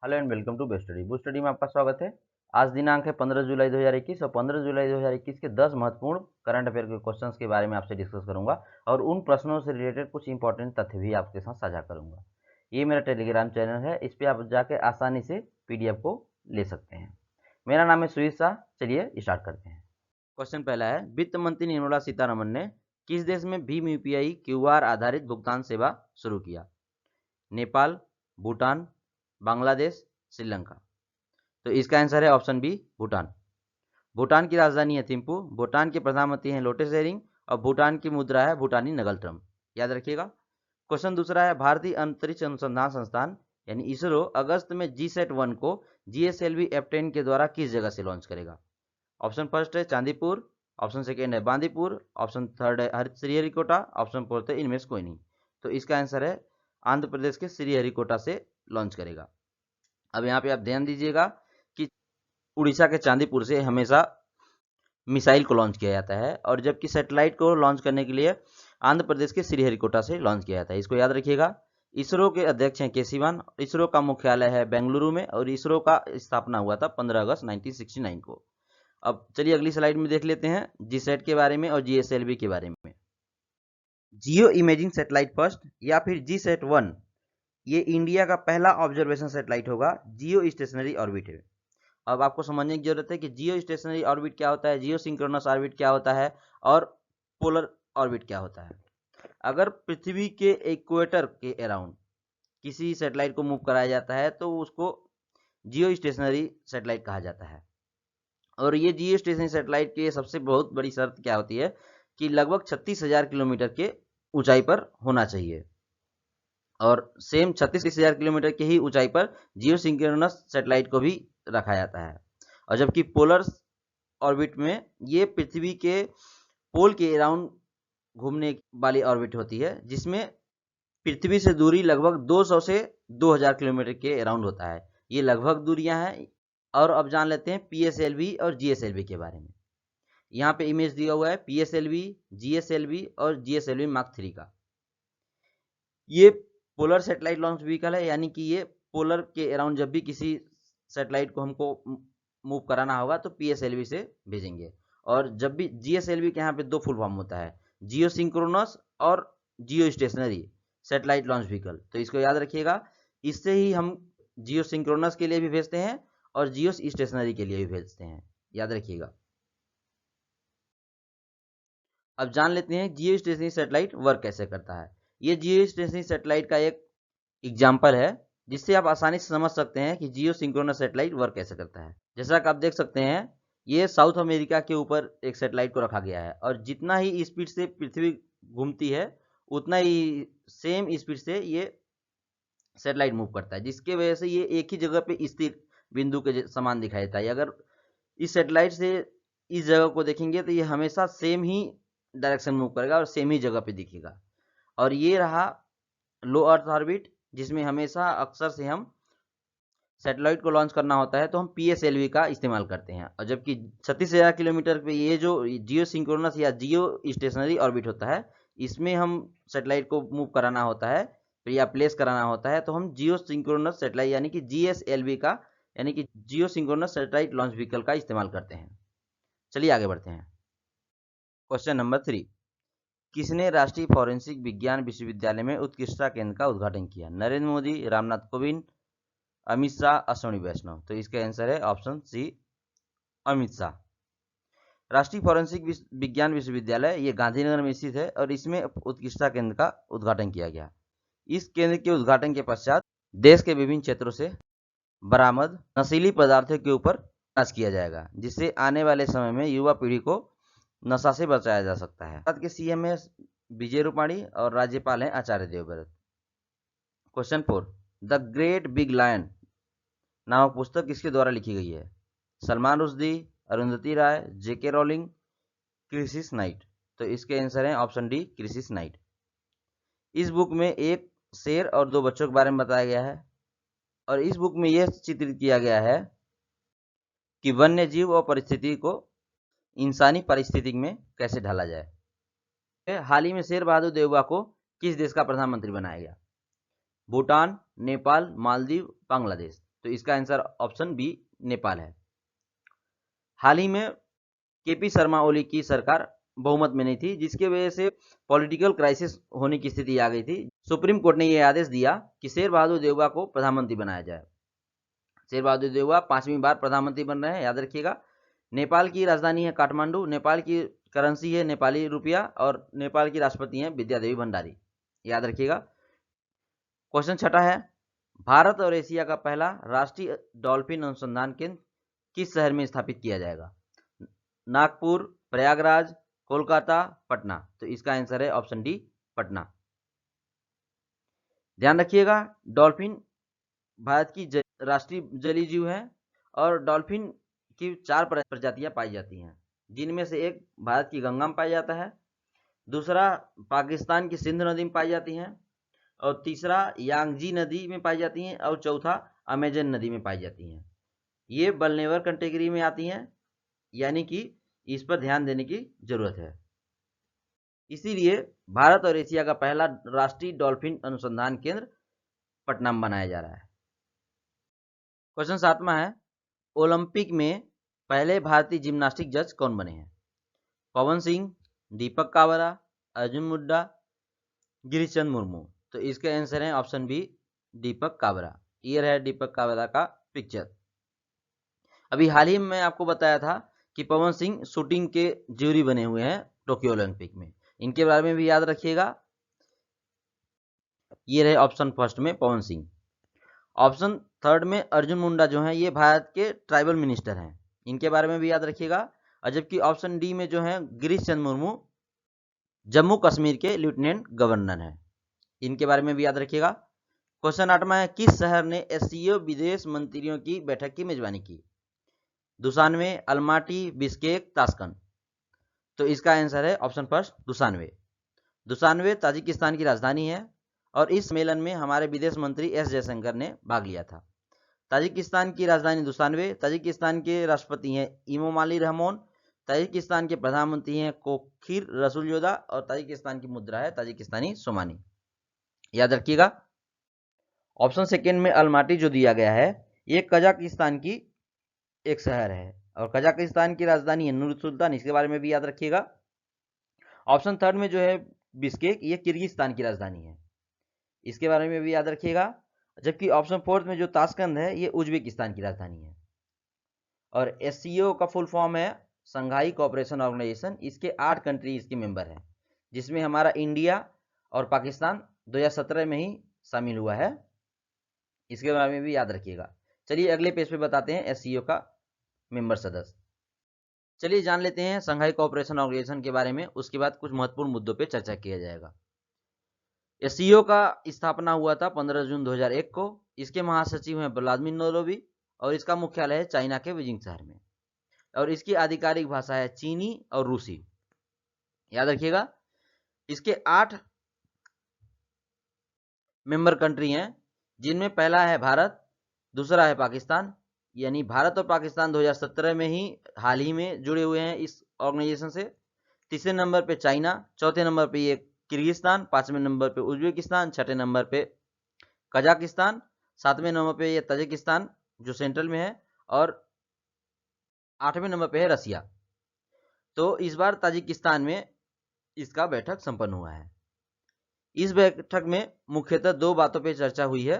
Hello and welcome to book study में आपका स्वागत है। आज दिनांक है 15 जुलाई 2021 और 15 जुलाई 2021 के 10 महत्वपूर्ण करंट अफेयर के क्वेश्चंस के बारे में आपसे डिस्कस करूंगा और उन प्रश्नों से रिलेटेड कुछ इंपॉर्टेंट तथ्य भी आपके साथ साझा करूंगा। ये मेरा टेलीग्राम चैनल है, इस पर आप जाके आसानी से पीडीएफ को ले सकते हैं। मेरा नाम है सुजीत शाह। चलिए स्टार्ट करते हैं। क्वेश्चन पहला है, वित्त मंत्री निर्मला सीतारमण ने किस देश में भीम यूपीआई क्यूआर आधारित भुगतान सेवा शुरू किया? नेपाल, भूटान, बांग्लादेश, श्रीलंका। तो इसका आंसर है ऑप्शन बी, भूटान। भूटान की राजधानी है थिम्पू, भूटान के प्रधानमंत्री हैं लोटे शेरिंग और भूटान की मुद्रा है भूटानी नगलट्रम। याद रखिएगा। क्वेश्चन दूसरा है, भारतीय अंतरिक्ष अनुसंधान संस्थान यानी इसरो अगस्त में GSAT-1 को GSLV F10 के द्वारा किस जगह से लॉन्च करेगा? ऑप्शन फर्स्ट है चांदीपुर, ऑप्शन सेकेंड है बांदीपुर, ऑप्शन थर्ड है श्रीहरिकोटा, ऑप्शन फोर्थ है इनमें से कोई नहीं। तो इसका आंसर है आंध्र प्रदेश के श्रीहरिकोटा से लॉन्च करेगा। अब यहाँ पे आप ध्यान दीजिएगा कि उड़ीसा के चांदीपुर से हमेशा मिसाइल को लॉन्च किया जाता है और जबकि सैटेलाइट को लॉन्च करने के लिए आंध्र प्रदेश के श्रीहरिकोटा से लॉन्च किया जाता है। इसको याद रखिएगा। इसरो के अध्यक्ष हैं के सिवान। इसरो का मुख्यालय है बेंगलुरु में और इसरो का स्थापना हुआ था 15 अगस्त 1969 को। अब चलिए अगली स्लाइड में देख लेते हैं GSAT के बारे में और GSLV के बारे में। जियो इमेजिंग सैटेलाइट फर्स्ट या फिर GSAT-1 ये इंडिया का पहला ऑब्जर्वेशन सैटेलाइट होगा। जियो स्टेशनरी ऑर्बिट है। अब आपको समझने की जरूरत है कि जियो स्टेशनरी ऑर्बिट क्या होता है, जियो सिंक्रोनस ऑर्बिट क्या होता है और पोलर ऑर्बिट क्या होता है। अगर पृथ्वी के इक्वेटर के अराउंड किसी सैटेलाइट को मूव कराया जाता है तो उसको जियो स्टेशनरी सैटेलाइट कहा जाता है। और ये जियो स्टेशनरी सैटेलाइट की सबसे बहुत बड़ी शर्त क्या होती है कि लगभग 36,000 किलोमीटर के ऊंचाई पर होना चाहिए और सेम 36,000 किलोमीटर की ही ऊंचाई पर जियो सिंक्रोनस सैटेलाइट को भी रखा जाता है। और जबकि पोलर ऑर्बिट में ये पृथ्वी के पोल के अराउंड घूमने वाली ऑर्बिट होती है जिसमें पृथ्वी से दूरी लगभग 200 से 2000 किलोमीटर के अराउंड होता है। ये लगभग दूरियां हैं। और अब जान लेते हैं PSLV और GSLV के बारे में। यहाँ पे इमेज दिया हुआ है PSLV, GSLV और GSLV Mark 3 का। ये पोलर सैटेलाइट लॉन्च व्हीकल है, यानी कि ये पोलर के अराउंड जब भी किसी सैटेलाइट को हमको मूव कराना होगा तो PSLV से भेजेंगे। और जब भी GSLV के यहाँ पे दो फुल फॉर्म होता है, जियो सिंक्रोनस और जियो स्टेशनरी सैटेलाइट लॉन्च व्हीकल। तो इसको याद रखिएगा। इससे ही हम जियो सिंक्रोनस के लिए भी भेजते हैं और जियो स्टेशनरी के लिए भी भेजते हैं। याद रखिएगा। अब जान लेते हैं जियो स्टेशनरी सैटेलाइट वर्क कैसे करता है। ये जियो स्टेशनरी सैटेलाइट का एक एग्जाम्पल है जिससे आप आसानी से समझ सकते हैं कि जियो सिंक्रोनस सैटेलाइट वर्क कैसे करता है। जैसा कि आप देख सकते हैं ये साउथ अमेरिका के ऊपर एक सैटेलाइट को रखा गया है और जितना ही स्पीड से पृथ्वी घूमती है उतना ही सेम स्पीड से ये सैटेलाइट मूव करता है, जिसके वजह से ये एक ही जगह पे स्थिर बिंदु के समान दिखाई देता है। अगर इस सैटेलाइट से इस जगह को देखेंगे तो ये हमेशा सेम ही डायरेक्शन मूव करेगा और सेम ही जगह पे दिखेगा। और ये रहा लो अर्थ ऑर्बिट जिसमें हमेशा अक्सर से हम सैटेलाइट को लॉन्च करना होता है तो हम PSLV का इस्तेमाल करते हैं। और जबकि 36,000 किलोमीटर पे ये जो जियो सिंक्रोनस या जियो स्टेशनरी ऑर्बिट होता है इसमें हम सैटेलाइट को मूव कराना होता है या प्लेस कराना होता है तो हम जियो सिंक्रोनस सैटेलाइट यानी कि GSLV का यानी कि जियो सिंक्रोनस सैटेलाइट लॉन्च व्हीकल का इस्तेमाल करते हैं। चलिए आगे बढ़ते हैं। क्वेश्चन नंबर 3, किसने राष्ट्रीय फॉरेंसिक विज्ञान विश्वविद्यालय में उत्कृष्टता केंद्र का उद्घाटन किया? नरेंद्र मोदी, रामनाथ कोविंद, अमित शाह, अश्विनी वैष्णव। तो इसका आंसर है ऑप्शन सी, अमित शाह। राष्ट्रीय फॉरेंसिक विज्ञान विश्वविद्यालय ये गांधीनगर में स्थित है और इसमें उत्कृष्टता केंद्र का उद्घाटन किया गया। इस केंद्र के उद्घाटन के पश्चात देश के विभिन्न क्षेत्रों से बरामद नशीली पदार्थों के ऊपर जांच किया जाएगा जिससे आने वाले समय में युवा पीढ़ी को नशा से बचाया जा सकता है। भारत के CM है विजय रूपाणी और राज्यपाल हैं Acharya Devvrat. Question 4, the great big lion नामक पुस्तक किसके द्वारा लिखी गई है? Salman Rushdie, Arundhati Roy, JK Rowling, Chrissie Knight. तो इसके आंसर है ऑप्शन डी, क्रिसिस नाइट। इस बुक में एक शेर और दो बच्चों के बारे में बताया गया है और इस बुक में यह चित्रित किया गया है कि वन्य जीव और परिस्थिति को इंसानी परिस्थिति में कैसे ढाला जाए। हाल ही में शेर बहादुर देवबा को किस देश का प्रधानमंत्री बनाया गया? भूटान, नेपाल, मालदीव, बांग्लादेश। तो इसका आंसर ऑप्शन बी नेपाल है। हाल ही में केपी शर्मा ओली की सरकार बहुमत में नहीं थी, जिसकी वजह से पॉलिटिकल क्राइसिस होने की स्थिति आ गई थी। सुप्रीम कोर्ट ने यह आदेश दिया कि शेर बहादुर देउबा को प्रधानमंत्री बनाया जाए। शेर बहादुर देउबा 5वीं बार प्रधानमंत्री बन रहे हैं, याद रखिएगा। नेपाल की राजधानी है काठमांडू, नेपाल की करेंसी है नेपाली रुपया और नेपाल की राष्ट्रपति हैं विद्यादेवी भंडारी, याद रखिएगा। क्वेश्चन छठा है, भारत और एशिया का पहला राष्ट्रीय डॉल्फिन अनुसंधान केंद्र किस शहर में स्थापित किया जाएगा? नागपुर, प्रयागराज, कोलकाता, पटना। तो इसका आंसर है ऑप्शन डी पटना। ध्यान रखिएगा, डॉल्फिन भारत की राष्ट्रीय जलीय जीव है और डॉल्फिन की 4 प्रजातियां पाई जाती हैं, जिनमें से एक भारत की गंगा में पाया जाता है, दूसरा पाकिस्तान की सिंध नदी में पाई जाती हैं और तीसरा यांगजी नदी में पाई जाती हैं और चौथा अमेजन नदी में पाई जाती हैं। ये वल्नेवर कैटेगरी में आती हैं, यानी कि इस पर ध्यान देने की जरूरत है। इसीलिए भारत और एशिया का पहला राष्ट्रीय डॉल्फिन अनुसंधान केंद्र पटना में बनाया जा रहा है। क्वेश्चन 7वां है, ओलंपिक में पहले भारतीय जिम्नास्टिक जज कौन बने हैं? पवन सिंह, दीपक कावरा, अर्जुन मुंडा, गिरीश चंद्र मुर्मू। तो इसका आंसर है ऑप्शन बी दीपक कावरा। ये है दीपक कावरा का पिक्चर। अभी हाल ही में मैं आपको बताया था कि पवन सिंह शूटिंग के ज्यूरी बने हुए हैं टोक्यो ओलंपिक में, इनके बारे में भी याद रखिएगा। ये रहे ऑप्शन फर्स्ट में पवन सिंह। ऑप्शन थर्ड में अर्जुन मुंडा जो हैं ये भारत के ट्राइबल मिनिस्टर हैं, इनके बारे में भी याद रखिएगा। और जबकि ऑप्शन डी में जो है गिरीश चंद्र मुर्मू जम्मू कश्मीर के लेफ्टिनेंट गवर्नर हैं, इनके बारे में भी याद रखिएगा। क्वेश्चन 8वां है, किस शहर ने एससीओ विदेश मंत्रियों की बैठक की मेजबानी की? दुशान्वे, अलमाटी, बिश्केक, ताशकंद। तो इसका आंसर है ऑप्शन फर्स्ट दुशान्वे। दुशान्वे ताजिकिस्तान की राजधानी है और इस सम्मेलन में हमारे विदेश मंत्री एस जयशंकर ने भाग लिया था। ताजिकिस्तान की राजधानी दुशान्वे, ताजिकिस्तान के राष्ट्रपति हैं इमोमाली रहमोन, ताजिकिस्तान के प्रधानमंत्री हैं कोखिर रसूलजोदा और ताजिकिस्तान की मुद्रा है ताजिकिस्तानी सोमानी, याद रखिएगा। ऑप्शन सेकेंड में अलमाटी जो दिया गया है ये कजाकिस्तान की एक शहर है और कजाकिस्तान की राजधानी है नूर सुल्तान, इसके बारे में भी याद रखिएगा। ऑप्शन थर्ड में जो है बिश्केक, ये किर्गिस्तान की राजधानी है, इसके बारे में भी याद रखिएगा। जबकि ऑप्शन फोर्थ में जो ताशकंद है ये उज्बेकिस्तान की राजधानी है। और एससीओ का फुल फॉर्म है संघाई कोऑपरेशन ऑर्गेनाइजेशन, इसके 8 कंट्री इसके मेंबर हैं, जिसमें हमारा इंडिया और पाकिस्तान 2017 में ही शामिल हुआ है, इसके बारे में भी याद रखिएगा। चलिए अगले पेज पे बताते हैं एससीओ का मेंबर सदस्य। चलिए जान लेते हैं संघाई कोऑपरेशन ऑर्गेनाइजेशन के बारे में, उसके बाद कुछ महत्वपूर्ण मुद्दों पे चर्चा किया जाएगा। एससीओ का स्थापना हुआ था 15 जून 2001 को। इसके महासचिव हैं व्लादिमीर नोरोवी और इसका मुख्यालय है चाइना के बीजिंग शहर में और इसकी आधिकारिक भाषा है चीनी और रूसी, याद रखिएगा। इसके 8 मेंबर कंट्री हैं, जिनमें पहला है भारत, दूसरा है पाकिस्तान, यानी भारत और पाकिस्तान 2017 में ही हाल ही में जुड़े हुए हैं इस ऑर्गेनाइजेशन से। तीसरे नंबर पे चाइना, चौथे नंबर पे ये किर्गिस्तान, 5वें नंबर पे उज्बेकिस्तान, 6ठे नंबर पे कजाकिस्तान, 7वें नंबर पे ये ताजिकिस्तान जो सेंट्रल में है और 8वें नंबर पे है रसिया। तो इस बार ताजिकिस्तान में इसका बैठक संपन्न हुआ है। इस बैठक में मुख्यतः 2 बातों पे चर्चा हुई है।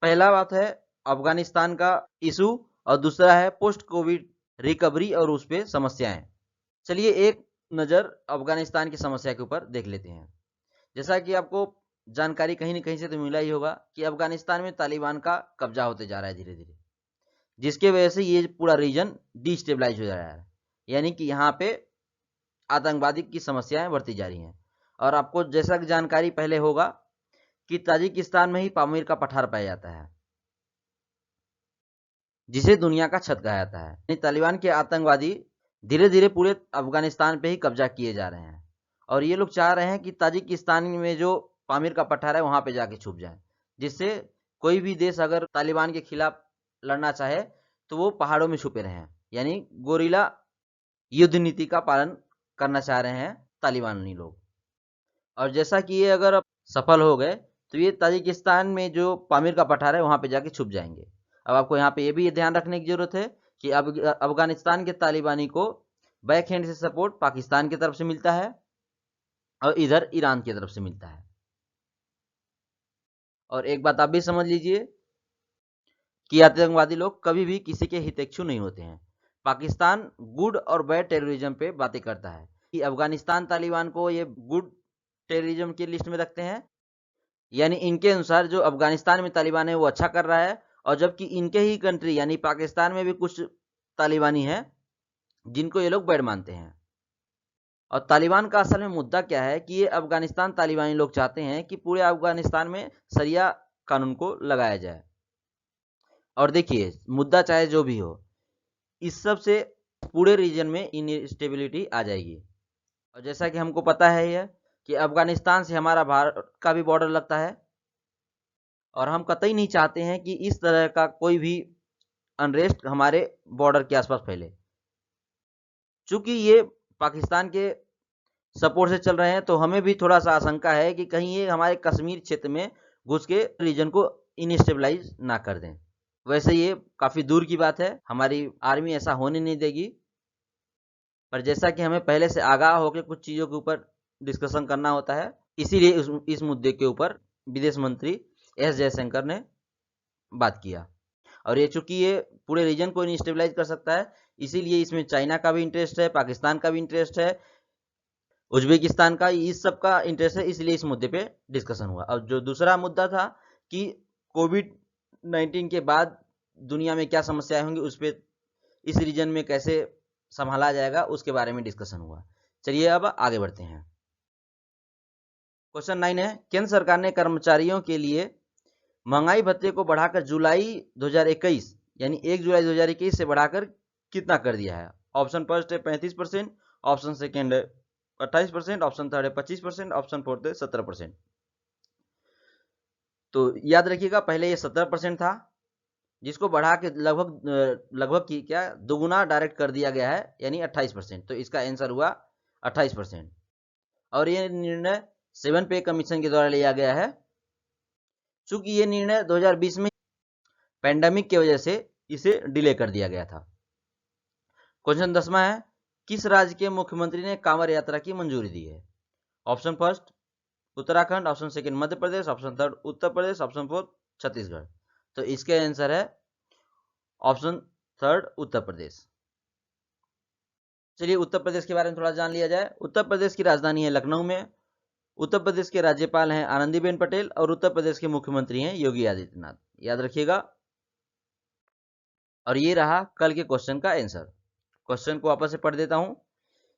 पहला बात है अफगानिस्तान का इशू और दूसरा है पोस्ट कोविड रिकवरी और उस पे समस्याएं। चलिए एक नज़र अफगानिस्तान की समस्या के ऊपर देख लेते हैं। जैसा कि आपको जानकारी कहीं न कहीं से तो मिला ही होगा कि अफगानिस्तान में तालिबान का कब्जा होते जा रहा है धीरे धीरे, जिसके वजह से ये पूरा रीजन डिस्टेबलाइज हो जा रहा है, यानी कि यहाँ पे आतंकवादी की समस्याएं बढ़ती जा रही हैं। और आपको जैसा कि जानकारी पहले होगा कि ताजिकिस्तान में ही पामीर का पठार पाया जाता है, जिसे दुनिया का छत कहा जाता है। तालिबान के आतंकवादी धीरे धीरे पूरे अफगानिस्तान पे ही कब्जा किए जा रहे हैं और ये लोग चाह रहे हैं कि ताजिकिस्तान में जो पामीर का पठार है वहां पे जाके छुप जाए, जिससे कोई भी देश अगर तालिबान के खिलाफ लड़ना चाहे तो वो पहाड़ों में छुपे रहें, यानी गोरिल्ला युद्ध नीति का पालन करना चाह रहे हैं तालिबानी लोग। और जैसा कि ये अगर सफल हो गए तो ये ताजिकिस्तान में जो पामीर का पठार है वहाँ पे जाके छुप जाएंगे। अब आपको यहाँ पे ये भी ध्यान रखने की जरूरत है कि अब अफगानिस्तान के तालिबानी को बैक हैंड से सपोर्ट पाकिस्तान की तरफ से मिलता है और इधर ईरान की तरफ से मिलता है। और एक बात आप भी समझ लीजिए कि आतंकवादी लोग कभी भी किसी के हितैषी नहीं होते हैं। पाकिस्तान गुड और बैड टेररिज्म पे बातें करता है कि अफगानिस्तान तालिबान को ये गुड टेररिज्म की लिस्ट में रखते हैं, यानी इनके अनुसार जो अफगानिस्तान में तालिबान है वो अच्छा कर रहा है, और जबकि इनके ही कंट्री यानी पाकिस्तान में भी कुछ तालिबानी हैं जिनको ये लोग बैड मानते हैं। और तालिबान का असल में मुद्दा क्या है कि ये अफगानिस्तान तालिबानी लोग चाहते हैं कि पूरे अफगानिस्तान में शरिया कानून को लगाया जाए। और देखिए मुद्दा चाहे जो भी हो, इस सब से पूरे रीजन में इनस्टेबिलिटी आ जाएगी। और जैसा कि हमको पता है यह कि अफगानिस्तान से हमारा भारत का भी बॉर्डर लगता है, और हम कतई नहीं चाहते हैं कि इस तरह का कोई भी अनरेस्ट हमारे बॉर्डर के आसपास फैले। चूंकि ये पाकिस्तान के सपोर्ट से चल रहे हैं तो हमें भी थोड़ा सा आशंका है कि कहीं ये हमारे कश्मीर क्षेत्र में घुस के रीजन को इनस्टेबलाइज ना कर दें। वैसे ये काफ़ी दूर की बात है, हमारी आर्मी ऐसा होने नहीं देगी, पर जैसा कि हमें पहले से आगाह होकर कुछ चीज़ों के ऊपर डिस्कशन करना होता है, इसीलिए इस मुद्दे के ऊपर विदेश मंत्री एस जयशंकर ने बात किया। और ये चूंकि ये पूरे रीजन को इनस्टेबलाइज कर सकता है, इसीलिए इसमें चाइना का भी इंटरेस्ट है, पाकिस्तान का भी इंटरेस्ट है, उज्बेकिस्तान का, इस सब का इंटरेस्ट है, इसलिए इस मुद्दे पे डिस्कशन हुआ। अब जो दूसरा मुद्दा था कि कोविड-19 के बाद दुनिया में क्या समस्याएं होंगी, उस पर इस रीजन में कैसे संभाला जाएगा उसके बारे में डिस्कशन हुआ। चलिए अब आगे बढ़ते हैं। क्वेश्चन 9 है, केंद्र सरकार ने कर्मचारियों के लिए महंगाई भत्ते को बढ़ाकर जुलाई 2021 यानी 1 जुलाई 2021 से बढ़ाकर कितना कर दिया है। ऑप्शन फर्स्ट है 35%, ऑप्शन सेकेंड है 28%, ऑप्शन थर्ड है 25%, ऑप्शन फोर्थ है 17%। तो याद रखिएगा पहले ये 17% था, जिसको बढ़ा के लगभग की क्या दोगुना डायरेक्ट कर दिया गया है, यानी 28%। तो इसका आंसर हुआ 28%। और ये निर्णय 7 पे कमीशन के द्वारा लिया गया है, चूंकि ये निर्णय 2020 में पैंडेमिक की वजह से इसे डिले कर दिया गया था। क्वेश्चन 10वां है, किस राज्य के मुख्यमंत्री ने कांवड़ यात्रा की मंजूरी दी है। Option first Uttarakhand, option second Madhya Pradesh, option third Uttar Pradesh, option fourth Chhattisgarh. तो इसके आंसर है ऑप्शन थर्ड उत्तर प्रदेश। चलिए उत्तर प्रदेश के बारे में थोड़ा जान लिया जाए। उत्तर प्रदेश की राजधानी है लखनऊ में, उत्तर प्रदेश के राज्यपाल हैं आनंदीबेन पटेल, और उत्तर प्रदेश के मुख्यमंत्री हैं योगी आदित्यनाथ। याद रखिएगा। और ये रहा कल के क्वेश्चन का आंसर। क्वेश्चन को वापस से पढ़ देता हूं।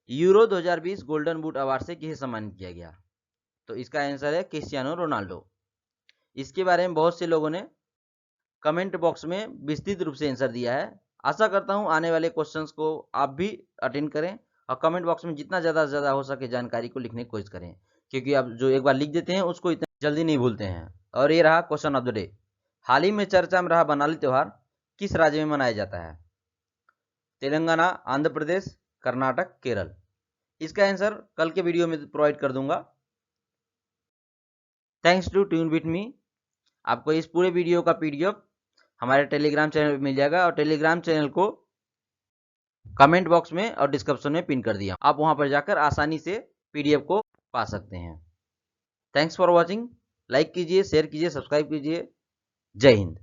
यूरो 2020 गोल्डन बूट अवार्ड से किसे सम्मानित किया गया। तो इसका आंसर है क्रिस्टियानो रोनाल्डो। इसके बारे में बहुत से लोगों ने कमेंट बॉक्स में विस्तृत रूप से आंसर दिया है। आशा करता हूं आने वाले क्वेश्चंस को आप भी अटेंड करें और कमेंट बॉक्स में जितना ज़्यादा से ज़्यादा हो सके जानकारी को लिखने की कोशिश करें, क्योंकि आप जो एक बार लिख देते हैं उसको इतना जल्दी नहीं भूलते हैं। और ये रहा क्वेश्चन ऑफ द डे। हाल ही में चर्चा में रहा बनाली त्यौहार किस राज्य में मनाया जाता है। तेलंगाना, आंध्र प्रदेश, कर्नाटक, केरल। इसका आंसर कल के वीडियो में प्रोवाइड कर दूंगा। Thanks to tune with me. आपको इस पूरे वीडियो का पीडीएफ हमारे टेलीग्राम चैनल पर मिल जाएगा, और टेलीग्राम चैनल को कमेंट बॉक्स में और डिस्क्रिप्शन में पिन कर दिया। आप वहां पर जाकर आसानी से पीडीएफ को पा सकते हैं। Thanks for watching. लाइक कीजिए, शेयर कीजिए, सब्सक्राइब कीजिए। जय हिंद।